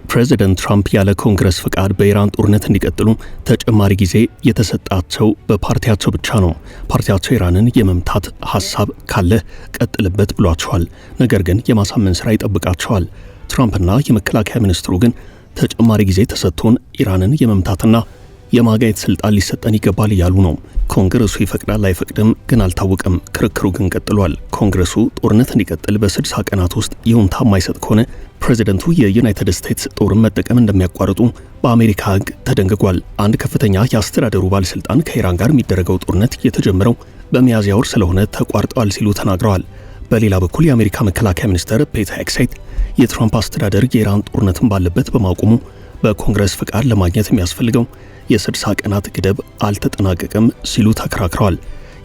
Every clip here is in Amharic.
ፕሬዚደንት ትራምፕ ያለ ኮንግረስ ፍቃድ በኢራን ጦርነት እንዲቀጥሉ ተጨማሪ ጊዜ የተሰጣቸው በፓርቲያቸው ብቻ ነው። ፓርቲያቸው ኢራንን የመምታት ሐሳብ ካለ ቀጥልበት ብሏቸዋል። ነገር ግን የማሳመን ሥራ ይጠብቃቸዋል። ትራምፕና የመከላከያ ሚኒስትሩ ግን ተጨማሪ ጊዜ ተሰጥቶን ኢራንን የመምታትና የማጋየት ስልጣን ሊሰጠን ይገባል እያሉ ነው። ኮንግረሱ ይፈቅዳል አይፈቅድም ግን አልታወቀም። ክርክሩ ግን ቀጥሏል። ኮንግረሱ ጦርነት እንዲቀጥል በ60 ቀናት ውስጥ ይሁንታ የማይሰጥ ከሆነ ፕሬዚደንቱ የዩናይትድ ስቴትስ ጦርን መጠቀም እንደሚያቋርጡ በአሜሪካ ሕግ ተደንግጓል። አንድ ከፍተኛ የአስተዳደሩ ባለስልጣን ከኢራን ጋር የሚደረገው ጦርነት የተጀመረው በሚያዝያ ወር ስለሆነ ተቋርጧል ሲሉ ተናግረዋል። በሌላ በኩል የአሜሪካ መከላከያ ሚኒስትር ፔት ሄግሴት የትራምፕ አስተዳደር የኢራን ጦርነትን ባለበት በማቆሙ በኮንግረስ ፍቃድ ለማግኘት የሚያስፈልገው የ60 ቀናት ገደብ አልተጠናቀቀም ሲሉ ተከራክረዋል።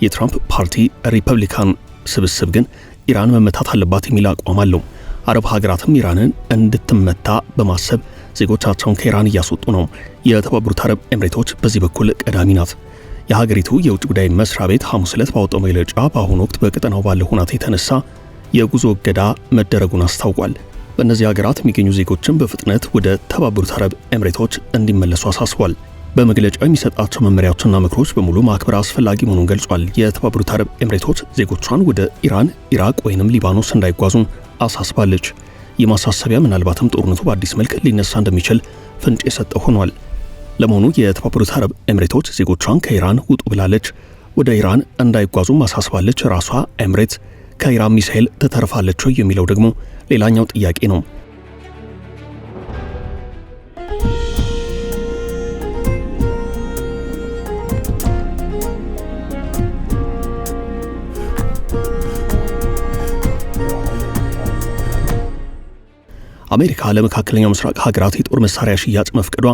የትራምፕ ፓርቲ ሪፐብሊካን ስብስብ ግን ኢራን መመታት አለባት የሚል አቋም አለው። አረብ ሀገራትም ኢራንን እንድትመታ በማሰብ ዜጎቻቸውን ከኢራን እያስወጡ ነው። የተባበሩት አረብ ኤምሬቶች በዚህ በኩል ቀዳሚ ናት። የሀገሪቱ የውጭ ጉዳይ መስሪያ ቤት ሐሙስ ዕለት ባወጣው መግለጫ በአሁኑ ወቅት በቀጠናው ባለው ሁኔታ የተነሳ የጉዞ እገዳ መደረጉን አስታውቋል። በእነዚህ ሀገራት የሚገኙ ዜጎችን በፍጥነት ወደ ተባበሩት አረብ ኤምሬቶች እንዲመለሱ አሳስቧል። በመግለጫው የሚሰጣቸው መመሪያዎችና ምክሮች በሙሉ ማክበር አስፈላጊ መሆኑን ገልጿል። የተባበሩት አረብ ኤምሬቶች ዜጎቿን ወደ ኢራን፣ ኢራቅ ወይንም ሊባኖስ እንዳይጓዙ አሳስባለች። ይህ ማሳሰቢያ ምናልባትም ጦርነቱ በአዲስ መልክ ሊነሳ እንደሚችል ፍንጭ የሰጠ ሆኗል። ለመሆኑ የተባበሩት አረብ ኤምሬቶች ዜጎቿን ከኢራን ውጡ ብላለች። ወደ ኢራን እንዳይጓዙ ማሳስባለች። ራሷ ኤምሬት ከኢራን ሚሳኤል ተተርፋለች የሚለው ደግሞ ሌላኛው ጥያቄ ነው። አሜሪካ ለመካከለኛው ምስራቅ ሀገራት የጦር መሳሪያ ሽያጭ መፍቀዷ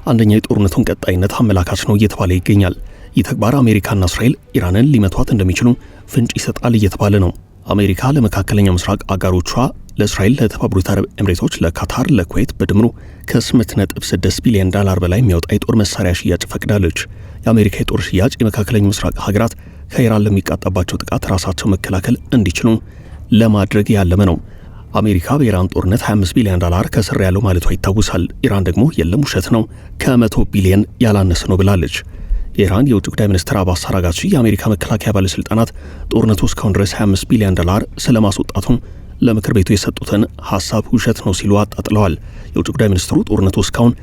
አንደኛ የጦርነቱን ቀጣይነት አመላካች ነው እየተባለ ይገኛል። ይህ ተግባር አሜሪካና እስራኤል ኢራንን ሊመቷት እንደሚችሉ ፍንጭ ይሰጣል እየተባለ ነው። አሜሪካ ለመካከለኛው ምስራቅ አጋሮቿ ለእስራኤል፣ ለተባበሩት አረብ ኤምሬቶች፣ ለካታር፣ ለኩዌት በድምሩ ከ8.6 ቢሊዮን ዶላር በላይ የሚያወጣ የጦር መሳሪያ ሽያጭ ፈቅዳለች። የአሜሪካ የጦር ሽያጭ የመካከለኛው ምስራቅ ሀገራት ከኢራን ለሚቃጣባቸው ጥቃት ራሳቸው መከላከል እንዲችሉ ለማድረግ ያለመ ነው። አሜሪካ በኢራን ጦርነት 25 ቢሊዮን ዶላር ከስር ያለው ማለቷ ይታወሳል። ኢራን ደግሞ የለም ውሸት ነው ከ100 ቢሊዮን ያላነሰ ነው ብላለች። የኢራን የውጭ ጉዳይ ሚኒስትር አባስ አራጋቺ የአሜሪካ መከላከያ ባለስልጣናት ጦርነቱ እስካሁን ድረስ 25 ቢሊዮን ዶላር ስለማስወጣቱ ለምክር ቤቱ የሰጡትን ሐሳብ ውሸት ነው ሲሉ አጣጥለዋል። የውጭ ጉዳይ ሚኒስትሩ ጦርነቱ እስካሁን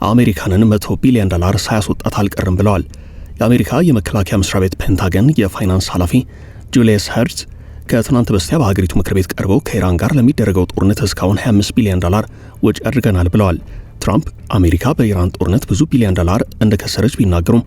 አሜሪካንን 100 ቢሊዮን ዶላር ሳያስወጣት አልቀርም ብለዋል። የአሜሪካ የመከላከያ መስሪያ ቤት ፔንታገን የፋይናንስ ኃላፊ ጁሊየስ ሄርዝ ከትናንት በስቲያ በሀገሪቱ ምክር ቤት ቀርበው ከኢራን ጋር ለሚደረገው ጦርነት እስካሁን 25 ቢሊዮን ዶላር ወጪ አድርገናል ብለዋል። ትራምፕ አሜሪካ በኢራን ጦርነት ብዙ ቢሊዮን ዶላር እንደከሰረች ቢናገሩም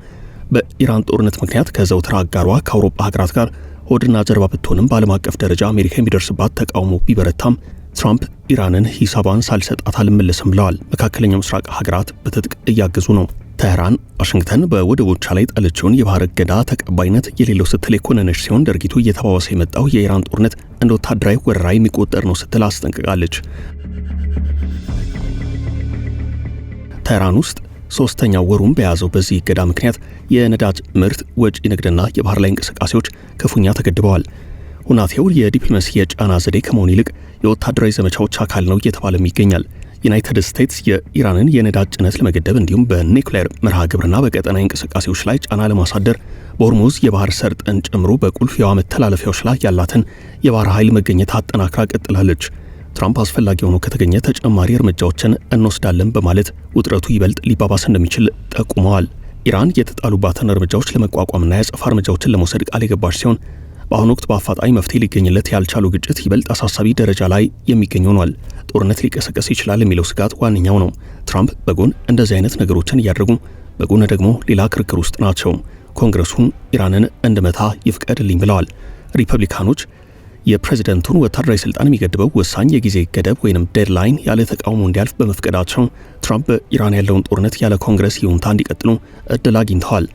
በኢራን ጦርነት ምክንያት ከዘውትር አጋሯ ከአውሮፓ ሀገራት ጋር ሆድና ጀርባ ብትሆንም በዓለም አቀፍ ደረጃ አሜሪካ የሚደርስባት ተቃውሞ ቢበረታም ትራምፕ ኢራንን ሂሳቧን ሳልሰጣት አልመለስም ብለዋል። መካከለኛው ምስራቅ ሀገራት በትጥቅ እያገዙ ነው። ተህራን ዋሽንግተን በወደቦቿ ላይ ጣለችውን የባህር እገዳ ተቀባይነት የሌለው ስትል የኮነነች ሲሆን ድርጊቱ እየተባባሰ የመጣው የኢራን ጦርነት እንደ ወታደራዊ ወረራ የሚቆጠር ነው ስትል አስጠንቅቃለች። ተህራን ውስጥ ሶስተኛው ወሩን በያዘው በዚህ እገዳ ምክንያት የነዳጅ ምርት ወጪ፣ ንግድና የባህር ላይ እንቅስቃሴዎች ክፉኛ ተገድበዋል። ሁናቴው የዲፕሎማሲ የጫና ዘዴ ከመሆን ይልቅ የወታደራዊ ዘመቻዎች አካል ነው እየተባለም ይገኛል። ዩናይትድ ስቴትስ የኢራንን የነዳጅ ጭነት ለመገደብ እንዲሁም በኒውክሌር መርሃ ግብርና በቀጠናዊ እንቅስቃሴዎች ላይ ጫና ለማሳደር በሆርሙዝ የባህር ሰርጥን ጨምሮ በቁልፍ የውሃ መተላለፊያዎች ላይ ያላትን የባህር ኃይል መገኘት አጠናክራ ቀጥላለች። ትራምፕ አስፈላጊ ሆኖ ከተገኘ ተጨማሪ እርምጃዎችን እንወስዳለን በማለት ውጥረቱ ይበልጥ ሊባባስ እንደሚችል ጠቁመዋል። ኢራን የተጣሉባትን እርምጃዎች ለመቋቋምና የአጸፋ እርምጃዎችን ለመውሰድ ቃል የገባች ሲሆን በአሁኑ ወቅት በአፋጣኝ መፍትሄ ሊገኝለት ያልቻሉ ግጭት ይበልጥ አሳሳቢ ደረጃ ላይ የሚገኝ ሆኗል። ጦርነት ሊቀሰቀስ ይችላል የሚለው ስጋት ዋነኛው ነው። ትራምፕ በጎን እንደዚህ አይነት ነገሮችን እያደረጉ በጎን ደግሞ ሌላ ክርክር ውስጥ ናቸው። ኮንግረሱን ኢራንን እንድመታ ይፍቀድልኝ ብለዋል። ሪፐብሊካኖች የፕሬዝደንቱን ወታደራዊ ስልጣን የሚገድበው ወሳኝ የጊዜ ገደብ ወይንም ዴድላይን ያለ ተቃውሞ እንዲያልፍ በመፍቀዳቸው ትራምፕ በኢራን ያለውን ጦርነት ያለ ኮንግረስ ይሁንታ እንዲቀጥሉ እድል አግኝተዋል።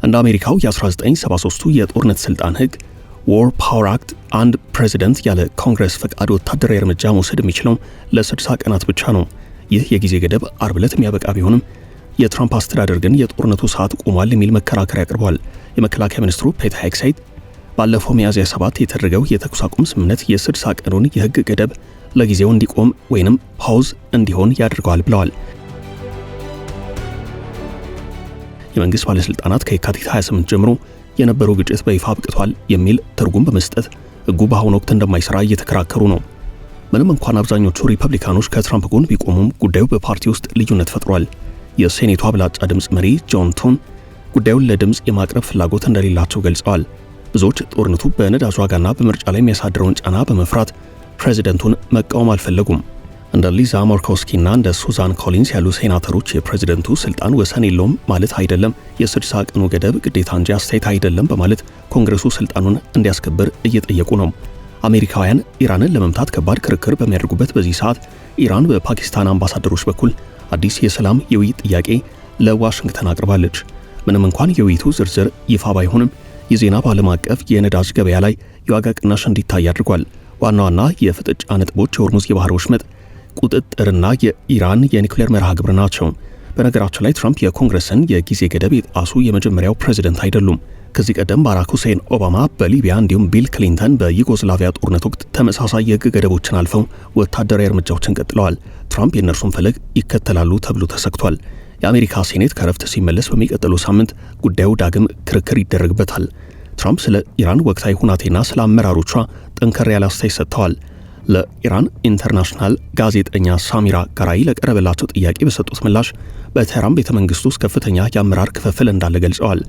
እንደ አሜሪካው የ1973ቱ የጦርነት ስልጣን ህግ ዋር ፓወር አክት አንድ ፕሬዝደንት ያለ ኮንግረስ ፈቃድ ወታደራዊ እርምጃ መውሰድ የሚችለው ለ60 ቀናት ብቻ ነው። ይህ የጊዜ ገደብ አርብ ዕለት የሚያበቃ ቢሆንም የትራምፕ አስተዳደር ግን የጦርነቱ ሰዓት ቆሟል የሚል መከራከሪያ አቅርቧል። የመከላከያ ሚኒስትሩ ፔት ሄግሴት ባለፈው ሚያዝያ 7 የተደረገው የተኩስ አቁም ስምምነት የ60 ቀኑን የህግ ገደብ ለጊዜው እንዲቆም ወይንም ፓውዝ እንዲሆን ያደርገዋል ብለዋል። የመንግስት ባለስልጣናት ከየካቲት 28 ጀምሮ የነበረው ግጭት በይፋ አብቅቷል የሚል ትርጉም በመስጠት ሕጉ በአሁኑ ወቅት እንደማይሰራ እየተከራከሩ ነው። ምንም እንኳን አብዛኞቹ ሪፐብሊካኖች ከትራምፕ ጎን ቢቆሙም ጉዳዩ በፓርቲ ውስጥ ልዩነት ፈጥሯል። የሴኔቱ አብላጫ ድምፅ መሪ ጆን ቶን ጉዳዩን ለድምፅ የማቅረብ ፍላጎት እንደሌላቸው ገልጸዋል። ብዙዎች ጦርነቱ በነዳጅ ዋጋና በምርጫ ላይ የሚያሳድረውን ጫና በመፍራት ፕሬዚደንቱን መቃወም አልፈለጉም። እንደ ሊዛ ሞርኮውስኪና እንደ ሱዛን ኮሊንስ ያሉ ሴናተሮች የፕሬዚደንቱ ስልጣን ወሰን የለውም ማለት አይደለም፣ የ60 ቀኑ ገደብ ግዴታ እንጂ አስተያየት አይደለም በማለት ኮንግረሱ ስልጣኑን እንዲያስከብር እየጠየቁ ነው። አሜሪካውያን ኢራንን ለመምታት ከባድ ክርክር በሚያደርጉበት በዚህ ሰዓት ኢራን በፓኪስታን አምባሳደሮች በኩል አዲስ የሰላም የውይይት ጥያቄ ለዋሽንግተን አቅርባለች። ምንም እንኳን የውይይቱ ዝርዝር ይፋ ባይሆንም የዜና በዓለም አቀፍ የነዳጅ ገበያ ላይ የዋጋ ቅናሽ እንዲታይ አድርጓል። ዋና ዋና የፍጥጫ ነጥቦች የሆርሙዝ የባህር ወሽመጥ ቁጥጥርና የኢራን የኒውክሌር መርሃ ግብር ናቸው። በነገራችን ላይ ትራምፕ የኮንግረስን የጊዜ ገደብ የጣሱ የመጀመሪያው ፕሬዝደንት አይደሉም። ከዚህ ቀደም ባራክ ሁሴን ኦባማ በሊቢያ እንዲሁም ቢል ክሊንተን በዩጎስላቪያ ጦርነት ወቅት ተመሳሳይ የሕግ ገደቦችን አልፈው ወታደራዊ እርምጃዎችን ቀጥለዋል። ትራምፕ የእነርሱን ፈለግ ይከተላሉ ተብሎ ተሰግቷል። የአሜሪካ ሴኔት ከረፍት ሲመለስ በሚቀጥለው ሳምንት ጉዳዩ ዳግም ክርክር ይደረግበታል። ትራምፕ ስለ ኢራን ወቅታዊ ሁናቴና ስለ አመራሮቿ ጠንከር ያለ አስተያየት ሰጥተዋል። ለኢራን ኢንተርናሽናል ጋዜጠኛ ሳሚራ ጋራይ ለቀረበላቸው ጥያቄ በሰጡት ምላሽ በቴህራን ቤተ መንግስት ውስጥ ከፍተኛ የአመራር ክፍፍል እንዳለ ገልጸዋል።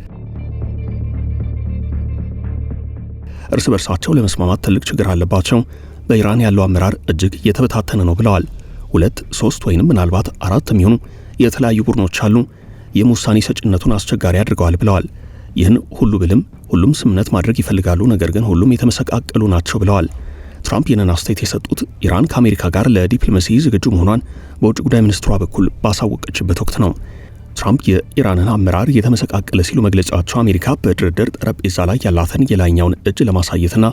እርስ በርሳቸው ለመስማማት ትልቅ ችግር አለባቸው። በኢራን ያለው አመራር እጅግ የተበታተነ ነው ብለዋል። 2፣ 3 ወይንም ምናልባት 4 የሚሆኑ የተለያዩ ቡድኖች አሉ። ይህም ውሳኔ ሰጭነቱን አስቸጋሪ አድርገዋል ብለዋል። ይህን ሁሉ ብልም ሁሉም ስምምነት ማድረግ ይፈልጋሉ፣ ነገር ግን ሁሉም የተመሰቃቀሉ ናቸው ብለዋል። ትራምፕ ይህንን አስተያየት የሰጡት ኢራን ከአሜሪካ ጋር ለዲፕሎማሲ ዝግጁ መሆኗን በውጭ ጉዳይ ሚኒስትሯ በኩል ባሳወቀችበት ወቅት ነው። ትራምፕ የኢራንን አመራር የተመሰቃቀለ ሲሉ መግለጫቸው አሜሪካ በድርድር ጠረጴዛ ላይ ያላትን የላይኛውን እጅ ለማሳየትና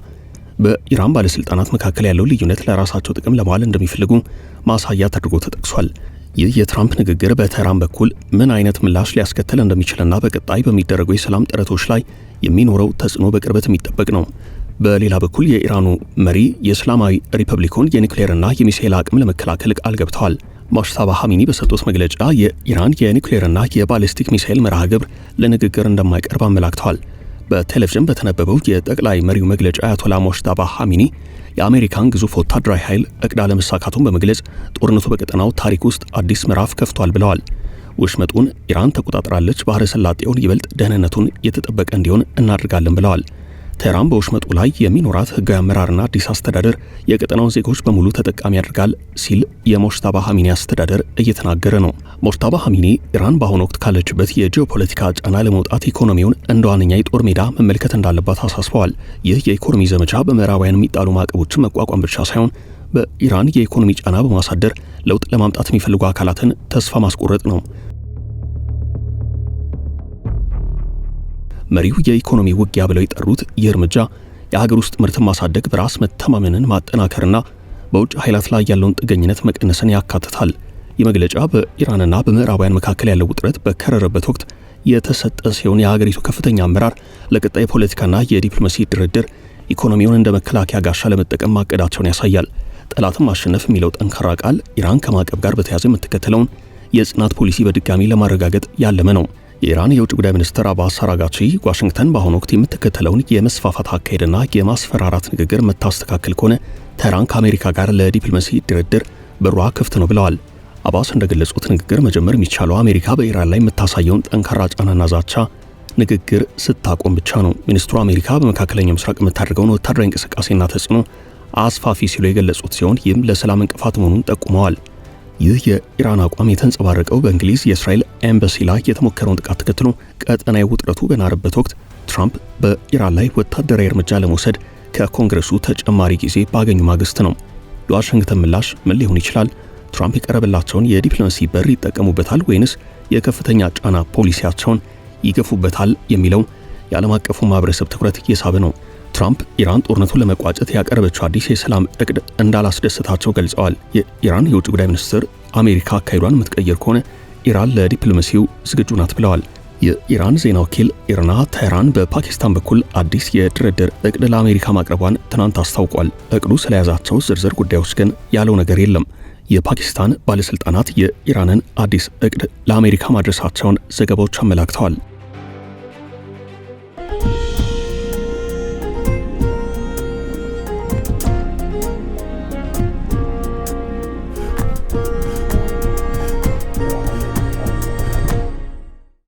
በኢራን ባለስልጣናት መካከል ያለው ልዩነት ለራሳቸው ጥቅም ለማዋል እንደሚፈልጉ ማሳያ ተደርጎ ተጠቅሷል። ይህ የትራምፕ ንግግር በቴህራን በኩል ምን አይነት ምላሽ ሊያስከትል እንደሚችልና በቀጣይ በሚደረጉ የሰላም ጥረቶች ላይ የሚኖረው ተጽዕኖ በቅርበት የሚጠበቅ ነው። በሌላ በኩል የኢራኑ መሪ የእስላማዊ ሪፐብሊኩን የኒውክሌርና የሚሳኤል አቅም ለመከላከል ቃል ገብተዋል። ሙጅተባ ኻሜኒ በሰጡት መግለጫ የኢራን የኒውክሌርና የባሊስቲክ ሚሳኤል መርሃ ግብር ለንግግር እንደማይቀርብ አመላክተዋል። በቴሌቪዥን በተነበበው የጠቅላይ መሪው መግለጫ አያቶላ ሙጅተባ ኻሜኒ የአሜሪካን ግዙፍ ወታደራዊ ኃይል እቅድ አለመሳካቱን በመግለጽ ጦርነቱ በቀጠናው ታሪክ ውስጥ አዲስ ምዕራፍ ከፍቷል ብለዋል። ወሽመጡን ኢራን ተቆጣጥራለች፣ ባህረ ሰላጤውን ይበልጥ ደህንነቱን የተጠበቀ እንዲሆን እናደርጋለን ብለዋል። ቴህራን በወሽመጡ ላይ የሚኖራት ህጋዊ አመራርና አዲስ አስተዳደር የቀጠናውን ዜጎች በሙሉ ተጠቃሚ ያደርጋል ሲል የሙጅተባ ኻሜኒ አስተዳደር እየተናገረ ነው። ሙጅተባ ኻሜኒ ኢራን በአሁኑ ወቅት ካለችበት የጂኦፖለቲካ ጫና ለመውጣት ኢኮኖሚውን እንደ ዋነኛ የጦር ሜዳ መመልከት እንዳለባት አሳስበዋል። ይህ የኢኮኖሚ ዘመቻ በምዕራባውያን የሚጣሉ ማዕቀቦችን መቋቋም ብቻ ሳይሆን በኢራን የኢኮኖሚ ጫና በማሳደር ለውጥ ለማምጣት የሚፈልጉ አካላትን ተስፋ ማስቆረጥ ነው። መሪው የኢኮኖሚ ውጊያ ብለው የጠሩት ይህ እርምጃ የሀገር ውስጥ ምርትን ማሳደግ፣ በራስ መተማመንን ማጠናከርና በውጭ ኃይላት ላይ ያለውን ጥገኝነት መቀነስን ያካትታል። ይህ መግለጫ በኢራንና በምዕራባውያን መካከል ያለው ውጥረት በከረረበት ወቅት የተሰጠ ሲሆን የሀገሪቱ ከፍተኛ አመራር ለቀጣይ ፖለቲካና የዲፕሎማሲ ድርድር ኢኮኖሚውን እንደ መከላከያ ጋሻ ለመጠቀም ማቀዳቸውን ያሳያል። ጠላትን ማሸነፍ የሚለው ጠንካራ ቃል ኢራን ከማዕቀብ ጋር በተያያዘ የምትከተለውን የጽናት ፖሊሲ በድጋሚ ለማረጋገጥ ያለመ ነው። የኢራን የውጭ ጉዳይ ሚኒስትር አባስ አራጋቺ ዋሽንግተን በአሁኑ ወቅት የምትከተለውን የመስፋፋት አካሄድና የማስፈራራት ንግግር መታስተካከል ከሆነ ቴህራን ከአሜሪካ ጋር ለዲፕሎማሲ ድርድር በሯ ክፍት ነው ብለዋል። አባስ እንደገለጹት ንግግር መጀመር የሚቻለው አሜሪካ በኢራን ላይ የምታሳየውን ጠንካራ ጫናና ዛቻ ንግግር ስታቆም ብቻ ነው። ሚኒስትሩ አሜሪካ በመካከለኛው ምስራቅ የምታደርገውን ወታደራዊ እንቅስቃሴና ተጽዕኖ አስፋፊ ሲሉ የገለጹት ሲሆን ይህም ለሰላም እንቅፋት መሆኑን ጠቁመዋል። ይህ የኢራን አቋም የተንጸባረቀው በእንግሊዝ የእስራኤል ኤምባሲ ላይ የተሞከረውን ጥቃት ተከትሎ ቀጠናዊ ውጥረቱ በናረበት ወቅት ትራምፕ በኢራን ላይ ወታደራዊ እርምጃ ለመውሰድ ከኮንግረሱ ተጨማሪ ጊዜ ባገኙ ማግስት ነው። የዋሽንግተን ምላሽ ምን ሊሆን ይችላል? ትራምፕ የቀረበላቸውን የዲፕሎማሲ በር ይጠቀሙበታል ወይንስ የከፍተኛ ጫና ፖሊሲያቸውን ይገፉበታል የሚለው የዓለም አቀፉ ማህበረሰብ ትኩረት እየሳበ ነው። ትራምፕ ኢራን ጦርነቱን ለመቋጨት ያቀረበችው አዲስ የሰላም እቅድ እንዳላስደሰታቸው ገልጸዋል። የኢራን የውጭ ጉዳይ ሚኒስትር አሜሪካ አካሄዷን የምትቀይር ከሆነ ኢራን ለዲፕሎማሲው ዝግጁ ናት ብለዋል። የኢራን ዜና ወኪል ኢርና ቴህራን በፓኪስታን በኩል አዲስ የድርድር እቅድ ለአሜሪካ ማቅረቧን ትናንት አስታውቋል። እቅዱ ስለያዛቸው ዝርዝር ጉዳዮች ግን ያለው ነገር የለም። የፓኪስታን ባለስልጣናት የኢራንን አዲስ እቅድ ለአሜሪካ ማድረሳቸውን ዘገባዎች አመላክተዋል።